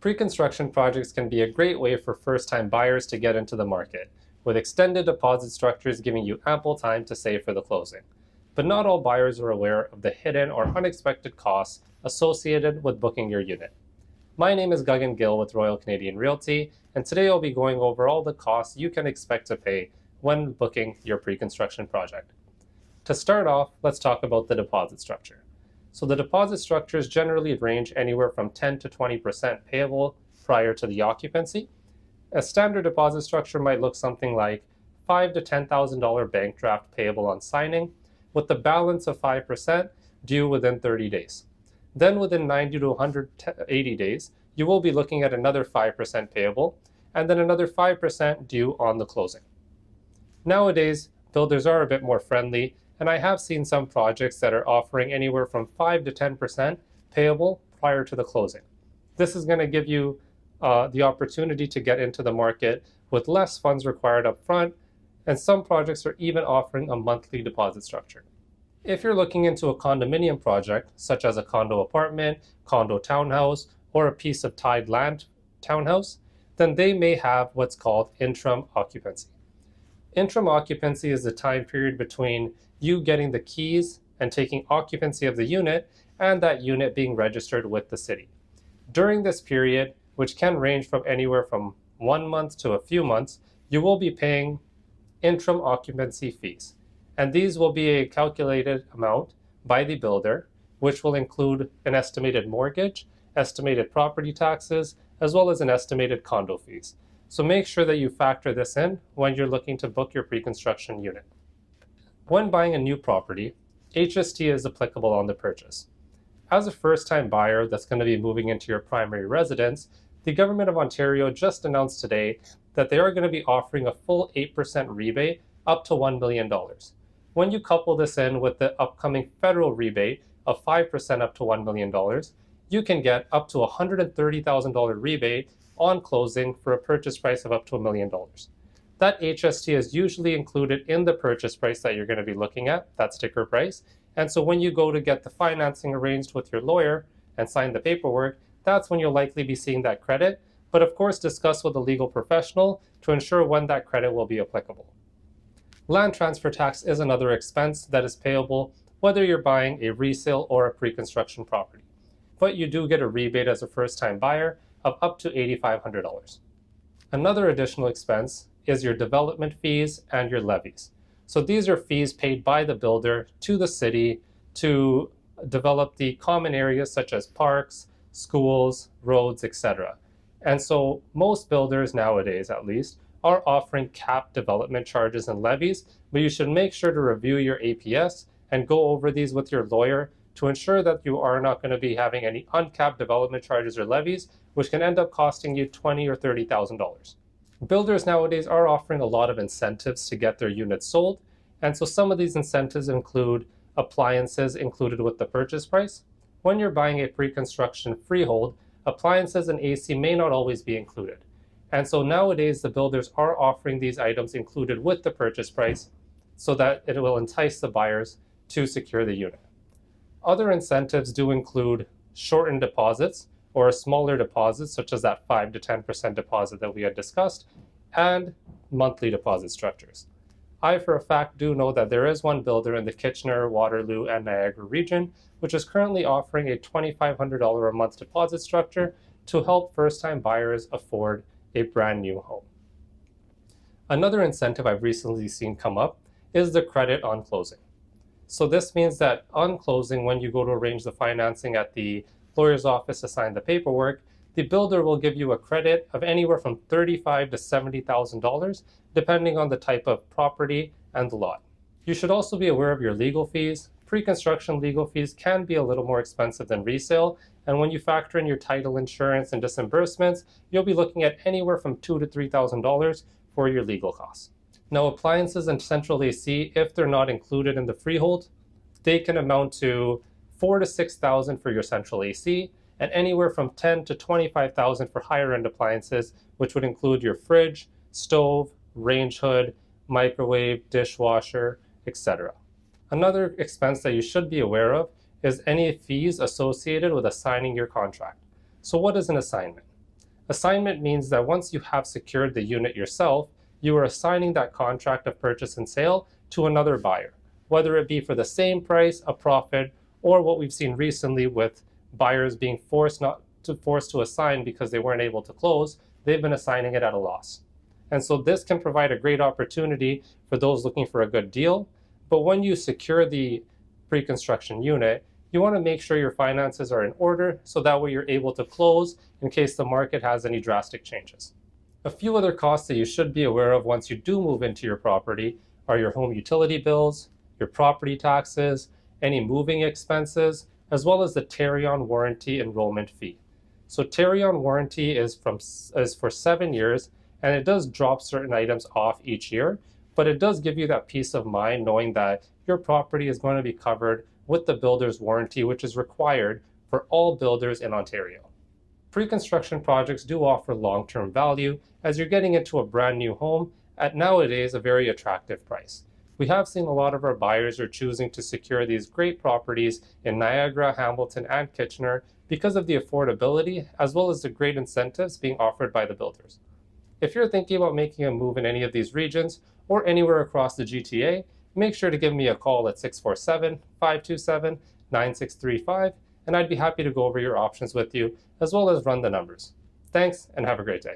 Pre-construction projects can be a great way for first-time buyers to get into the market, with extended deposit structures giving you ample time to save for the closing. But not all buyers are aware of the hidden or unexpected costs associated with booking your unit. My name is Gagan Gill with Royal Canadian Realty, and today I'll be going over all the costs you can expect to pay when booking your pre-construction project. To start off, let's talk about the deposit structure. So the deposit structures generally range anywhere from 10 to 20% payable prior to the occupancy. A standard deposit structure might look something like $5,000 to $10,000 bank draft payable on signing, with the balance of 5% due within 30 days. Then within 90 to 180 days, you will be looking at another 5% payable, and then another 5% due on the closing. Nowadays, builders are a bit more friendly, and I have seen some projects that are offering anywhere from 5 to 10% payable prior to the closing. This is going to give you the opportunity to get into the market with less funds required up front, and some projects are even offering a monthly deposit structure. If you're looking into a condominium project, such as a condo apartment, condo townhouse, or a piece of tied land townhouse, then they may have what's called interim occupancy. Interim occupancy is the time period between you getting the keys and taking occupancy of the unit and that unit being registered with the city. During this period, which can range from anywhere from 1 month to a few months, you will be paying interim occupancy fees. And these will be a calculated amount by the builder, which will include an estimated mortgage, estimated property taxes, as well as an estimated condo fees. So make sure that you factor this in when you're looking to book your pre-construction unit. When buying a new property, HST is applicable on the purchase. As a first-time buyer that's going to be moving into your primary residence, the Government of Ontario just announced today that they are going to be offering a full 8% rebate up to $1 million. When you couple this in with the upcoming federal rebate of 5% up to $1 million, you can get up to a $130,000 rebate on closing for a purchase price of up to $1 million. That HST is usually included in the purchase price that you're going to be looking at, that sticker price. And so when you go to get the financing arranged with your lawyer and sign the paperwork, that's when you'll likely be seeing that credit. But of course, discuss with a legal professional to ensure when that credit will be applicable. Land transfer tax is another expense that is payable whether you're buying a resale or a pre-construction property. But you do get a rebate as a first-time buyer of up to $8,500. Another additional expense is your development fees and your levies. So these are fees paid by the builder to the city to develop the common areas such as parks, schools, roads, etc. And so most builders nowadays, at least, are offering capped development charges and levies, but you should make sure to review your APS and go over these with your lawyer to ensure that you are not going to be having any uncapped development charges or levies, which can end up costing you $20,000 or $30,000. Builders nowadays are offering a lot of incentives to get their units sold, and so some of these incentives include appliances included with the purchase price. When you're buying a pre-construction freehold, appliances and AC may not always be included. And so nowadays the builders are offering these items included with the purchase price so that it will entice the buyers to secure the unit. Other incentives do include shortened deposits or smaller deposits, such as that 5 to 10% deposit that we had discussed, and monthly deposit structures. I, for a fact, do know that there is one builder in the Kitchener, Waterloo, and Niagara region, which is currently offering a $2,500 a month deposit structure to help first-time buyers afford a brand new home. Another incentive I've recently seen come up is the credit on closing. So this means that on closing, when you go to arrange the financing at the lawyer's office to sign the paperwork, the builder will give you a credit of anywhere from $35,000 to $70,000, depending on the type of property and the lot. You should also be aware of your legal fees. Pre-construction legal fees can be a little more expensive than resale, and when you factor in your title insurance and disbursements, you'll be looking at anywhere from $2,000 to $3,000 for your legal costs. Now, appliances and central AC, if they're not included in the freehold, they can amount to $4,000 to $6,000 for your central AC, and anywhere from $10,000 to $25,000 for higher-end appliances, which would include your fridge, stove, range hood, microwave, dishwasher, etc. Another expense that you should be aware of is any fees associated with assigning your contract. So what is an assignment? Assignment means that once you have secured the unit yourself, you are assigning that contract of purchase and sale to another buyer, whether it be for the same price, a profit, or what we've seen recently with buyers being forced to assign because they weren't able to close, they've been assigning it at a loss. And so this can provide a great opportunity for those looking for a good deal. But when you secure the pre-construction unit, you want to make sure your finances are in order so that way you're able to close in case the market has any drastic changes. A few other costs that you should be aware of once you do move into your property are your home utility bills, your property taxes, any moving expenses, as well as the carry-on warranty enrollment fee. So carry-on warranty is for 7 years, and it does drop certain items off each year, but it does give you that peace of mind knowing that your property is going to be covered with the builder's warranty, which is required for all builders in Ontario. Pre-construction projects do offer long-term value as you're getting into a brand new home at nowadays a very attractive price. We have seen a lot of our buyers are choosing to secure these great properties in Niagara, Hamilton, and Kitchener because of the affordability as well as the great incentives being offered by the builders. If you're thinking about making a move in any of these regions or anywhere across the GTA, make sure to give me a call at 647-527-9635, and I'd be happy to go over your options with you as well as run the numbers. Thanks, and have a great day.